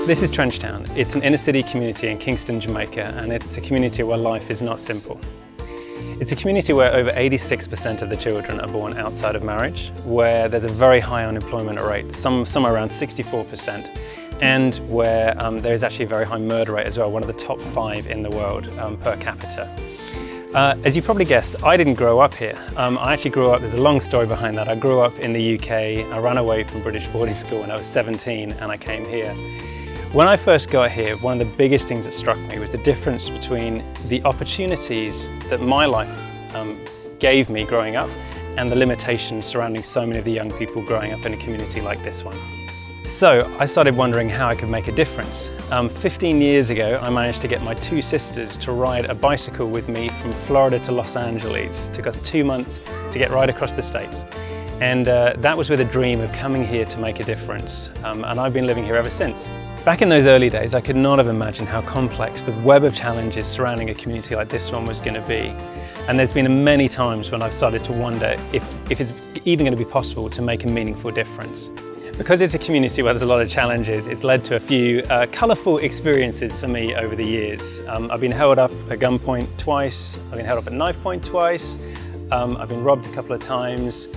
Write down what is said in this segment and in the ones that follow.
This is Trenchtown. It's an inner city community in Kingston, Jamaica, and it's a community where life is not simple. It's a community where over 86% of the children are born outside of marriage, where there's a very high unemployment rate, somewhere around 64%, and where there is actually a very high murder rate as well, one of the top 5 in the world per capita. As you probably guessed, I didn't grow up here. I actually grew up, there's a long story behind that. I grew up in the UK, I ran away from British boarding school when I was 17 and I came here. When I first got here, one of the biggest things that struck me was the difference between the opportunities that my life gave me growing up and the limitations surrounding so many of the young people growing up in a community like this one. So I started wondering how I could make a difference. 15 years ago, I managed to get my 2 sisters to ride a bicycle with me from Florida to Los Angeles. It took us 2 months to get right across the States. And that was with a dream of coming here to make a difference. And I've been living here ever since. Back in those early days, I could not have imagined how complex the web of challenges surrounding a community like this one was going to be. And there's been many times when I've started to wonder if it's even going to be possible to make a meaningful difference. Because it's a community where there's a lot of challenges, it's led to a few colourful experiences for me over the years. I've been held up at gunpoint twice, I've been held up at knife point twice, I've been robbed a couple of times.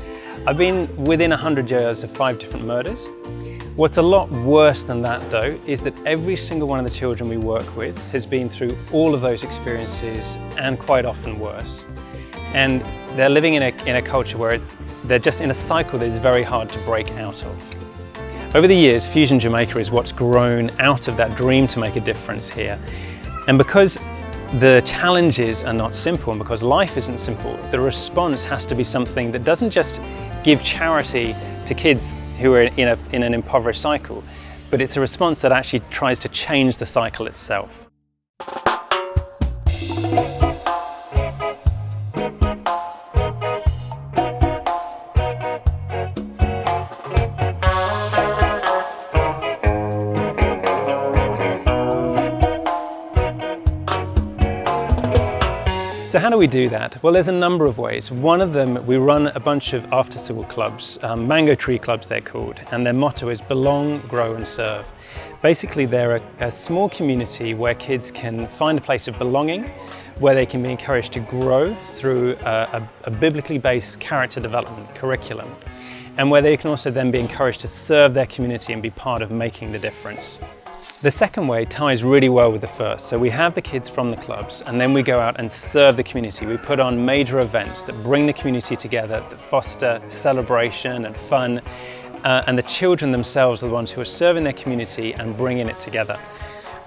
I've been within 100 yards of 5 different murders. What's a lot worse than that though, is that every single one of the children we work with has been through all of those experiences and quite often worse. And they're living in a culture where they're just in a cycle that is very hard to break out of. Over the years, Fusion Jamaica is what's grown out of that dream to make a difference here. And because the challenges are not simple and because life isn't simple, the response has to be something that doesn't just give charity to kids who are in an impoverished cycle, but it's a response that actually tries to change the cycle itself. So how do we do that? Well, there's a number of ways. One of them, we run a bunch of after-school clubs, mango tree clubs they're called, and their motto is belong, grow and serve. Basically, they're a small community where kids can find a place of belonging, where they can be encouraged to grow through a biblically based character development curriculum, and where they can also then be encouraged to serve their community and be part of making the difference. The second way ties really well with the first. So we have the kids from the clubs and then we go out and serve the community. We put on major events that bring the community together, that foster celebration and fun, and the children themselves are the ones who are serving their community and bringing it together.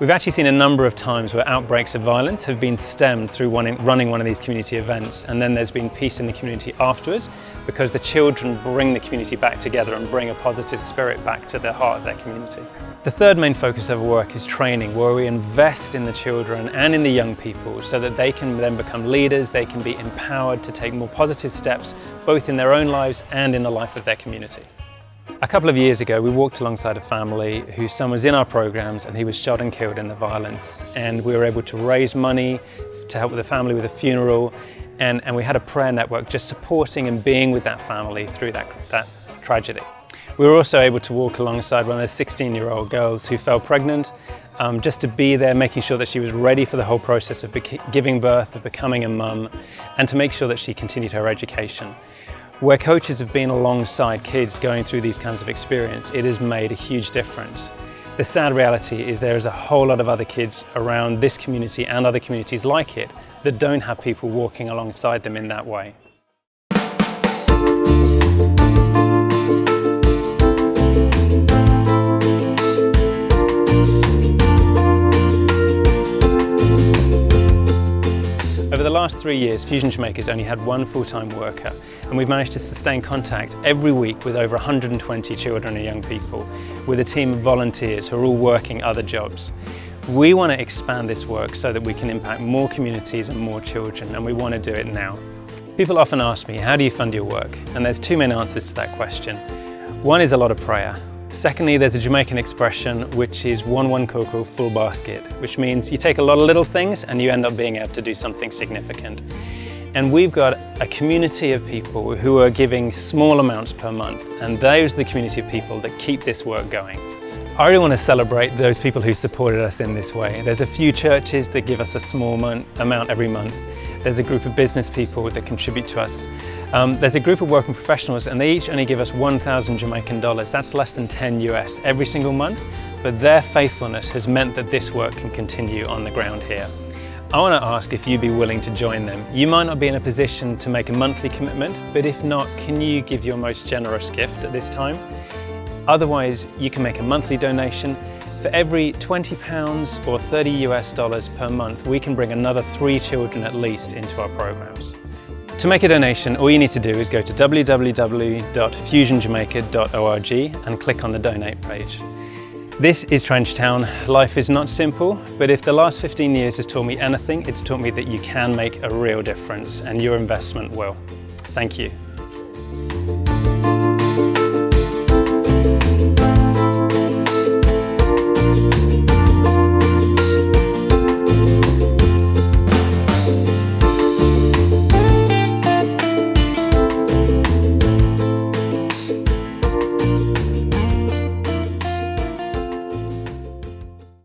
We've actually seen a number of times where outbreaks of violence have been stemmed through running one of these community events, and then there's been peace in the community afterwards because the children bring the community back together and bring a positive spirit back to the heart of their community. The third main focus of our work is training, where we invest in the children and in the young people so that they can then become leaders, they can be empowered to take more positive steps both in their own lives and in the life of their community. A couple of years ago, we walked alongside a family whose son was in our programs and he was shot and killed in the violence. And we were able to raise money to help with the family with a funeral. And we had a prayer network just supporting and being with that family through that tragedy. We were also able to walk alongside one of the 16-year-old girls who fell pregnant, just to be there, making sure that she was ready for the whole process of giving birth, of becoming a mum, and to make sure that she continued her education. Where coaches have been alongside kids going through these kinds of experience, it has made a huge difference. The sad reality is there is a whole lot of other kids around this community and other communities like it that don't have people walking alongside them in that way. Over the last 3 years, Fusion Jamaica's only had 1 full-time worker, and we've managed to sustain contact every week with over 120 children and young people, with a team of volunteers who are all working other jobs. We want to expand this work so that we can impact more communities and more children, and we want to do it now. People often ask me, how do you fund your work? And there's 2 main answers to that question. One is a lot of prayer. Secondly, there's a Jamaican expression which is one cocoa, full basket, which means you take a lot of little things and you end up being able to do something significant. And we've got a community of people who are giving small amounts per month, and those are the community of people that keep this work going. I really want to celebrate those people who supported us in this way. There's a few churches that give us a small amount every month. There's a group of business people that contribute to us. There's a group of working professionals and they each only give us 1,000 Jamaican dollars. That's less than 10 US every single month, but their faithfulness has meant that this work can continue on the ground here. I want to ask if you'd be willing to join them. You might not be in a position to make a monthly commitment, but if not, can you give your most generous gift at this time? Otherwise, you can make a monthly donation. For every £20 or $30 per month, we can bring another 3 children at least into our programs. To make a donation, all you need to do is go to www.fusionjamaica.org and click on the donate page. This is Trench Town. Life is not simple, but if the last 15 years has taught me anything, it's taught me that you can make a real difference and your investment will. Thank you.